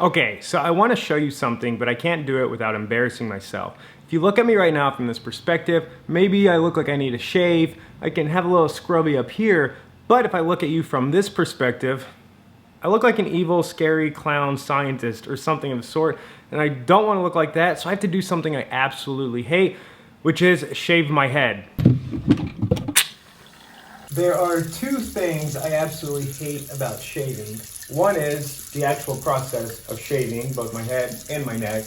Okay, so I want to show you something, but I can't do it without embarrassing myself. If you look at me right now from this perspective, maybe I look like I need a shave, I can have a little scrubby up here, but if I look at you from this perspective, I look like an evil, scary clown scientist or something of the sort, and I don't want to look like that, so I have to do something I absolutely hate, which is shave my head. There are two things I absolutely hate about shaving. One is the actual process of shaving both my head and my neck.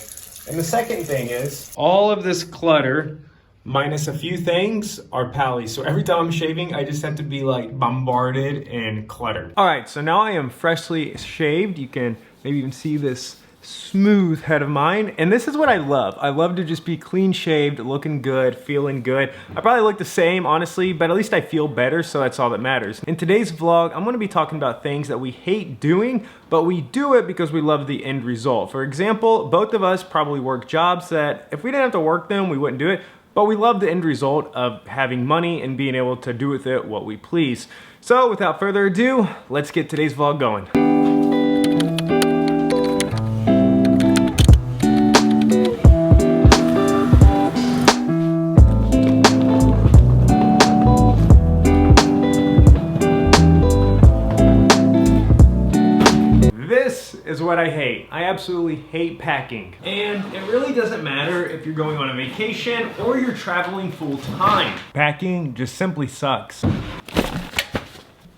And the second thing is all of this clutter, minus a few things, are pally. So every time I'm shaving, I just have to be like bombarded and cluttered. All right, so now I am freshly shaved. You can maybe even see this smooth head of mine, and this is what I love. I love to just be clean shaved, looking good, feeling good. I probably look the same, honestly, but at least I feel better, so that's all that matters. In today's vlog, I'm gonna be talking about things that we hate doing, but we do it because we love the end result. For example, both of us probably work jobs that if we didn't have to work them, we wouldn't do it, but we love the end result of having money and being able to do with it what we please. So without further ado, let's get today's vlog going. Is what I hate. I absolutely hate packing. And it really doesn't matter if you're going on a vacation or you're traveling full time. Packing just simply sucks.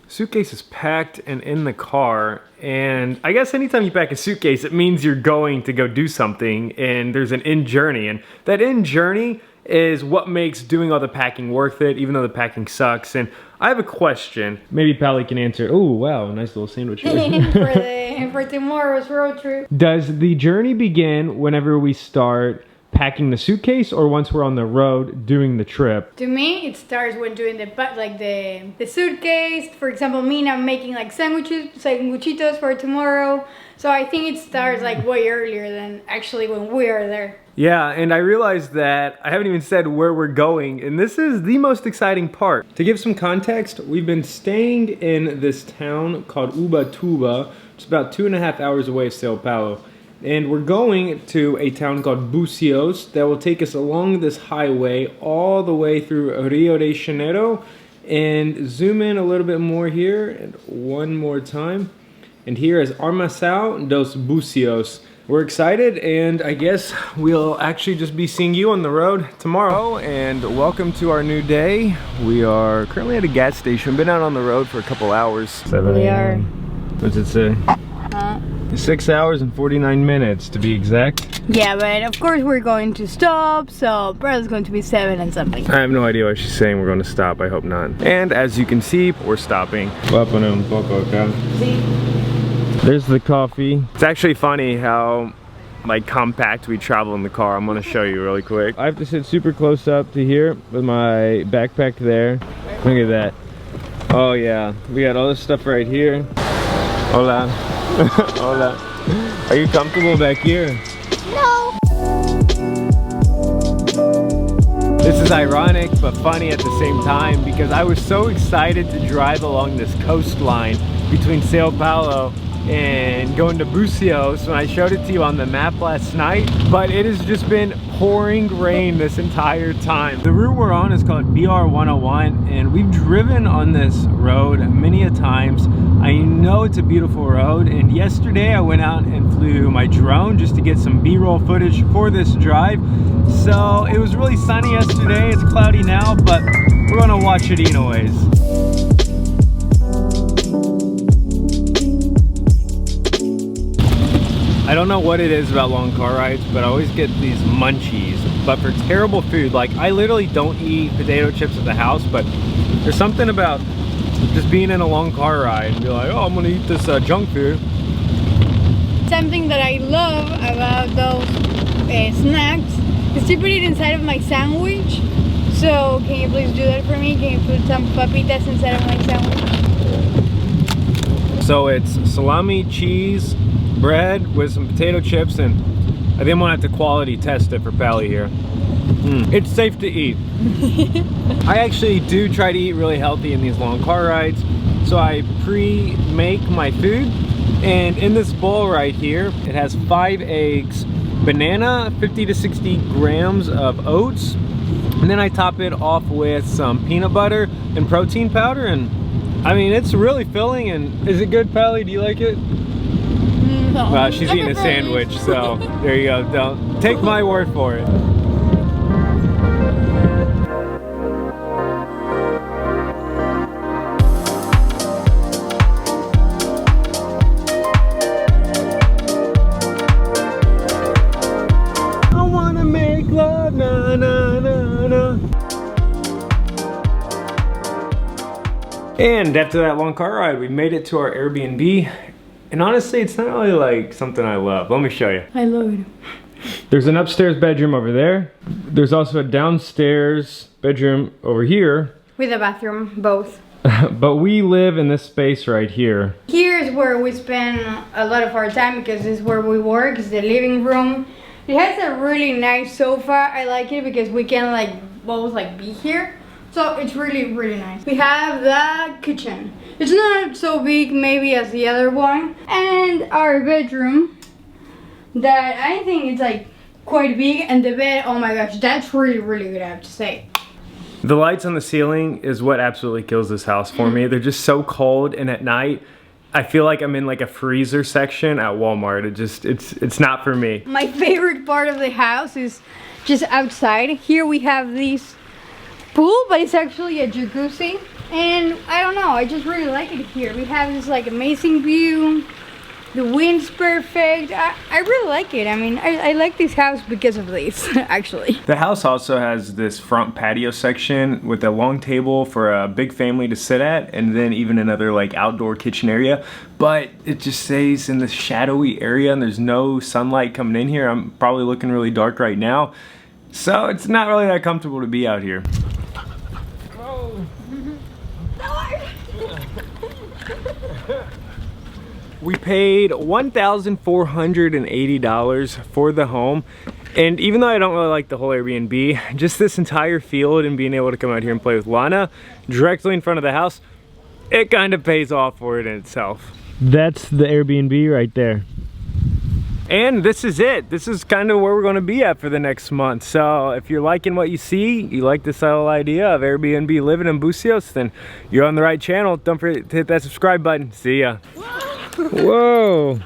Suitcase is packed and in the car, and I guess anytime you pack a suitcase, it means you're going to go do something, and there's an end journey, and that end journey is what makes doing all the packing worth it, even though the packing sucks. And I have a question. Maybe Pally can answer. Oh, wow, nice little sandwich here. for tomorrow's road trip. Does the journey begin whenever we start packing the suitcase, or once we're on the road doing the trip? To me, it starts when doing the suitcase. For example, me now I'm making like sanguchitos for tomorrow. So I think it starts like way earlier than actually when we are there. Yeah, and I realized that I haven't even said where we're going, and this is the most exciting part. To give some context, we've been staying in this town called Ubatuba. It's about 2.5 hours away from Sao Paulo. And we're going to a town called Búzios that will take us along this highway all the way through Rio de Janeiro. And zoom in a little bit more here, and one more time. And here is Armação dos Búzios. We're excited, and I guess we'll actually just be seeing you on the road tomorrow. And welcome to our new day. We are currently at a gas station. Been out on the road for a couple hours. 7 We are. What's it say? 6 hours and 49 minutes to be exact. Yeah, but of course we're going to stop, so probably it's going to be 7 and something. I have no idea what she's saying. We're going to stop. I hope not. And as you can see, we're stopping. There's the coffee. It's actually funny how like compact we travel in the car. I'm gonna show you really quick. I have to sit super close up to here with my backpack there. Look at that. Oh yeah, we got all this stuff right here. Hola. Hola. Are you comfortable back here? No. This is ironic but funny at the same time because I was so excited to drive along this coastline between Sao Paulo and going to Búzios when I showed it to you on the map last night, but it has just been pouring rain this entire time. The route we're on is called BR-101, and we've driven on this road many a times. I know it's a beautiful road, and yesterday I went out and flew my drone just to get some B-roll footage for this drive. So it was really sunny yesterday. It's cloudy now, but we're gonna watch it anyways. I don't know what it is about long car rides, but I always get these munchies, but for terrible food. Like, I literally don't eat potato chips at the house, but there's something about just being in a long car ride and be like, oh, I'm gonna eat this junk food. Something that I love about those snacks is to put it inside of my sandwich. So can you please do that for me? Can you put some papitas inside of my sandwich? So it's salami, cheese, bread with some potato chips, and I think I'm gonna have to quality test it for Pally here. It's safe to eat. I actually do try to eat really healthy in these long car rides, so I pre-make my food And in this bowl right here, it has 5 eggs, banana, 50 to 60 grams of oats, and then I top it off with some peanut butter and protein powder, and I mean, it's really filling. And is it good, Pally? Do you like it? No. She's eating a sandwich, so there you go. Don't take my word for it. I wanna make love, na na na na. And after that long car ride, we made it to our Airbnb. And honestly, it's not really like something I love. Let me show you. I love it. There's an upstairs bedroom over there. There's also a downstairs bedroom over here. With a bathroom, both. But we live in this space right here. Here is where we spend a lot of our time because this is where we work. It's the living room. It has a really nice sofa. I like it because we can like both like be here. So it's really, really nice. We have the kitchen. It's not so big maybe as the other one. And our bedroom that I think it's like quite big, and the bed, oh my gosh, that's really, really good, I have to say. The lights on the ceiling is what absolutely kills this house for me. They're just so cold, and at night I feel like I'm in like a freezer section at Walmart. It's not for me. My favorite part of the house is just outside. Here we have this pool, but it's actually a jacuzzi. And I don't know, I just really like it here. We have this like amazing view. The wind's perfect. I really like it. I mean, I like this house because of this, actually. The house also has this front patio section with a long table for a big family to sit at, and then even another like outdoor kitchen area. But it just stays in this shadowy area, and there's no sunlight coming in here. I'm probably looking really dark right now, so it's not really that comfortable to be out here. We paid $1,480 for the home, and even though I don't really like the whole Airbnb, just this entire field and being able to come out here and play with Lana directly in front of the house, it kind of pays off for it in itself. That's the Airbnb right there. And this is it. This is kind of where we're going to be at for the next month. So if you're liking what you see, you like this whole idea of Airbnb living in Búzios, then you're on the right channel. Don't forget to hit that subscribe button. See ya. Whoa.